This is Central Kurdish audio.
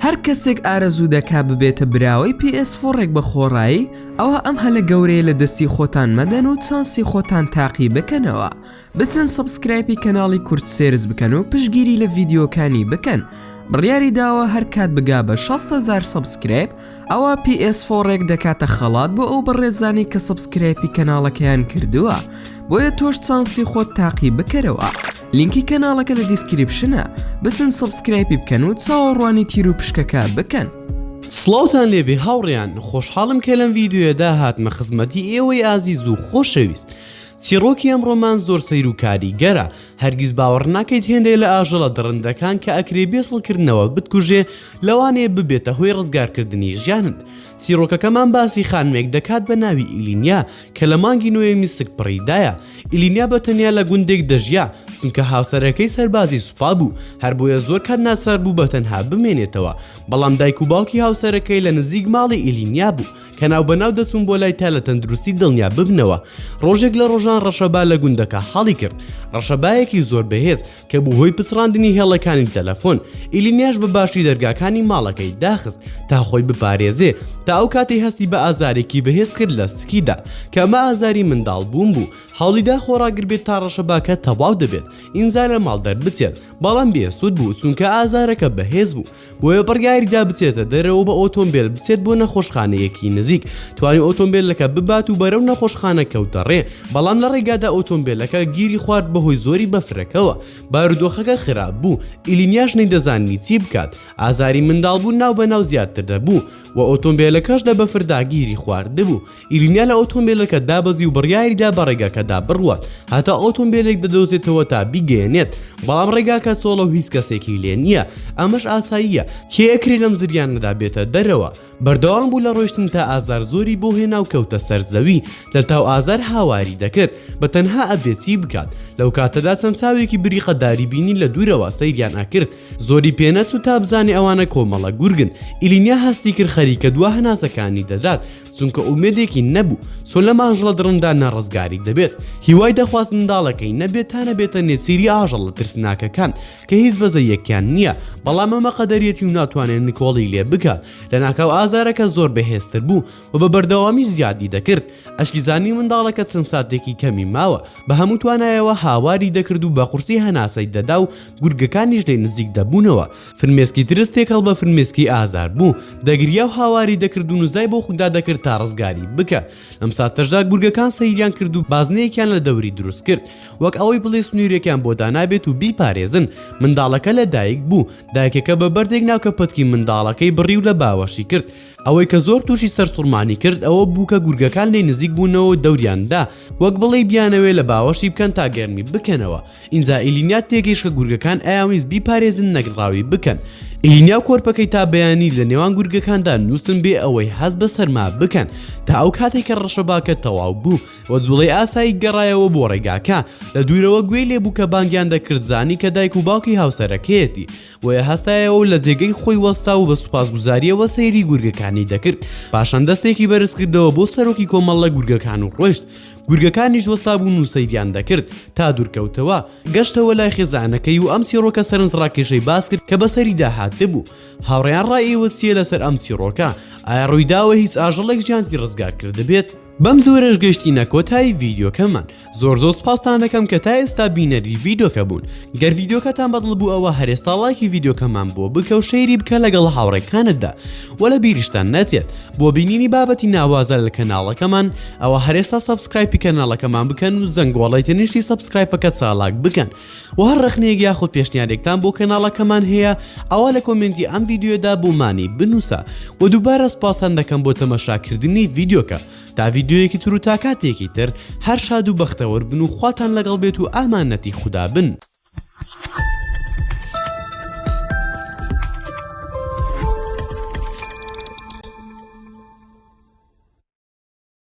هەر کەسێک ئارەزوو دەکا ببێتە براوەی PS4 بە خۆڕایی ئەوە ئەم هەلە گەورەیە لە دەستی خۆتان مەدەن و چانسی خۆتان تاقی بکەنەوە. بچن سەبسکرایبی کەناڵی کورت سێرز بکەن و پشگیری لە ڤیدیۆکانی بکەن. بڕیاری داوە هەر کات بگا بە 60,000 سەبسکرایب ئەوە PS4 دەکاتە خەڵات بۆ ئەو بەڕێزانی کە سەبسکرایبی کەناڵەکەیان کردووە. بۆیە تۆش چانسی خۆت تاقی بکەرەوە. لینکی کەناڵەکە لە دیسکریپشنە. بچن سەبسکرایبی بکەن و چاوەڕوانی تیر و پشکەکە بکەن. سڵاوتان لێبێ هاوڕێیان، خۆشحاڵم کە لەم ڤیدیۆیەدا هاتمە خزمەتی ئێوەی ئازیز و خۆشەویست. چیرۆکی ئەمڕۆمان زۆر سەیر و کاریگەرە، هەرگیز باوەڕ ناکەیت هێندێک لە ئاژەڵە دڕندەکان کە ئەکرێ بێسڵکردنەوە بتکوژێ لەوانەیە ببێتە هۆی ڕزگارکردنی ژیانت. چیرۆکەکەمان باسی خانمێک دەکات بە ناوی ئیلینیا کە لە مانگی نوێمی سک پڕیدایە. ئیلینیا بەتەنیا لە گوندێک دەژیا چونکە هاوسەرەکەی سەربازی سوپا بوو، هەر بۆیە زۆر کات ناسەر بوو بەتەنها بمێنێتەوە. بەڵام دایک و باوکی هاوسەرەکەی لە نزیک ماڵی ئیلینیا بوو کە ناو بەناو دەچوون بۆ لای تا لە تەندروستی دڵنیا ببنەوە. ڕۆژێک لە ڕۆژان ڕەشەبا لە گوندەکە حاڵی کرد، ڕەشەبایەکی زۆر بەهێز کە بوو هۆی پسڕاندنی هێڵەکانی تەلەفۆن. ئیلینیاش بە باشی دەرگاکانی ماڵەکەی داخست تا خۆی بپارێزێ، تا ئەو کاتی هەستی بە ئازارێکی بەهێز کرد لە سکیدا کە ئەمە ئازاری منداڵ بوون بوو. هەوڵیدا خۆڕاگربێت تا ڕەشەباکە تەواو دەبێت ئینجا لە ماڵ دەربچێت، بەڵام بێسوود بوو چونکە ئازارەکە بەهێز بوو. بۆیە بڕیاریدا بچێتە دەرەوە بە ئۆتۆمبیل بچێت بۆ نەخۆشخانەیەکی نزیک. توانی ئۆتۆمبیلەکە ببات و بەرەو نەخۆشخانە کەوتە ڕێ، بەڵام لە ڕێگادا ئۆتۆمبیلەکە گیری خوارد بەهۆی زۆری بەفرەکەوە. بارودۆخەکە خراپ بوو. ئیلینیاش نەیدەزانی چی بکات. ئازاری منداڵ بوو ناو بەناو زیاتر دەبوو و ئۆتۆمبیلەکەش لە بەفردا گیری خواردبوو. ئیلینیا لە ئۆتۆمبیلەکە دابەزی و بڕیاریدا بە ڕێگاکەدا بڕوات هەتا ئۆتۆمبیلێک دەدۆزێتەوە تا بیگەێنێت، بەڵام ڕێگاکە چۆڵە و هیچ کەسێکی لێ نییە. ئەمەش ئاساییە، کێ ئەکرێ لەم زریانەدا بێتە دەرەوە. بەردەوام بوو لە ڕۆیشتن تا ئازار زۆری بۆ هێنا و کەوتە سەرزەوی. لە تاو ئازار هاواری دەکرد بە تەنها ئەبێتی بکات. لەو کاتەدا چەند چاوێکی بریقەداری بینی لە دوورەوە سەیریان ئەکرد. زۆری پێنەچوو تا بزانێ ئەوانە کۆمەڵە گورگن. ئیلینیا هەستی کرد خەریکە دوا هەناسەکانی دەدات چونکە ئومێدێکی نەبوو چۆن لە ماژڵە دڕندا نەڕزگاری دەبێت. هیوای دەخواست منداڵەکەی نەبێت تا نەبێتە نێچیری ئاژەڵە ترسناکەکان کە هیچ بەزە یەکیان نییە، بەڵام ئەمە قەدەریەتی و ناتوانێت نکۆڵی لێ بکات. لە ناکاو ئازارەکە زۆر بەهێزتر بوو و بە بەردەوامی زیادی دەکرد. ئەشکیزانی منداڵەکە چەند ساتێکی کەمی ماوە، بە هەموو توانایەوە هاواری دەکرد و بە قورسی هەناسەی دەدا و گورگەکانیش لێ نزیک دەبوونەوە. فرمێسکی ترس تێکەڵ بە فرمێسکی ئازار بوو، دەگریا و هاواری دەکرد و نوزای بۆ خوددا دەکرد تا ڕزگاری بکە. لەم ساتەشدا گورگەکان سەیریان کرد و بازنەیەکیان لە دەوری دروست کرد، وەک ئەوەی بڵێ سنوورێکیان بۆ دانابێت و بیپارێزن. منداڵەکە لە دایک بوو، دایکەکە بە بەردێک ناوکە پەتکی منداڵەکەی بڕی و لە باوەشی کرد. ئەوەی کە زۆر تووشی سەرسوڕمانی کرد ئەوە بوو کە گورگەکان لێ نزیک بوونەوە دەوریاندا، وەک بڵێ بیانەوێ لە باوەشی بکەن تا گەرمی بکەنەوە. ئینجا ئیلینیا تێگەیشت کە گورگەکان ئەیانویست بیپارێزن نەگڕاوی بکەن. ئیلینیا کۆرپەکەی تا بەیانی لە نێوان گورگەکاندا نووسن بێ ئەوەی هەز بە سەرما بکەن تا ئەو کاتێک کە ڕەشەباکە تەواو بوو وە جوڵەی ئاسایی گەڕایەوە بۆ ڕێگاکە. لە دوورەوە گوێی لێبوو کە بانگیان دەکرد زانی کە دایک و باوکی هاوسەرەکەیەتی، وە هەستایەوە لە جێگەی خۆی وەستا و بە سوپاسگوزاریەوە سەیری گورگەکانی دەکرد. پاشان دەستێکی بەرز کردەوە بۆ سەرۆکی کۆمەڵە گورگەکان و ڕۆیشت. گورگەکانیش وەستا بوون و سەیریان دەکرد تا دوورکەوتەوە. گەشتەوە لای خێزانەکەی و ئەم چیرۆکە سەرنجڕاکێشەی باس کرد کە بەسەری داهاتە بوو. هاوڕێیان ڕائیوەسیە لەسەر ئەم چیرۆکە، ئایا ڕوویداوە هیچ ئاژەڵێک ژیانتی ڕزگار کرد بێت؟ بەم زۆرەش گەشتینە کۆتایی ڤیدیۆکەمان. زۆر سوپاستان دەکەم کە تا ئێستا بینەری ڤیدیۆکە بوون. گەر ڤیدیۆکەتان بەدڵ بوو ئەوە هەرێستا لایکی ڤیدیۆکەمان بۆ بکە و شەیری بکە لەگەڵ هاوڕێکانتدا، وە لە بیریشتان نەچێت بۆ بینینی بابەتی ناوازە لە کەناڵەکەمان ئەوە هەرێستا سەبسکرایبی کەناڵەکەمان بکەن و زەنگۆڵی تەنیشتی سەبسکرایبەکە چالاک بکەن. و هەر ڕخنەیەک یاخود پێشنیارێکتان بۆ کەناڵەکەمان هەیە ئەوە لە کۆمنتی ئەم ڤیدیۆدا بۆمانی بنووسە. و دووبارە سپاسان دەکەم بۆ تەماشاکردنی ڤیدیۆکە. تا ڤیدیۆیەکی تر و تاکاتێکی تر هەر شاد و بەختەوەر بن و خواتان لەگەڵ بێت و ئامانەتی خودا بن.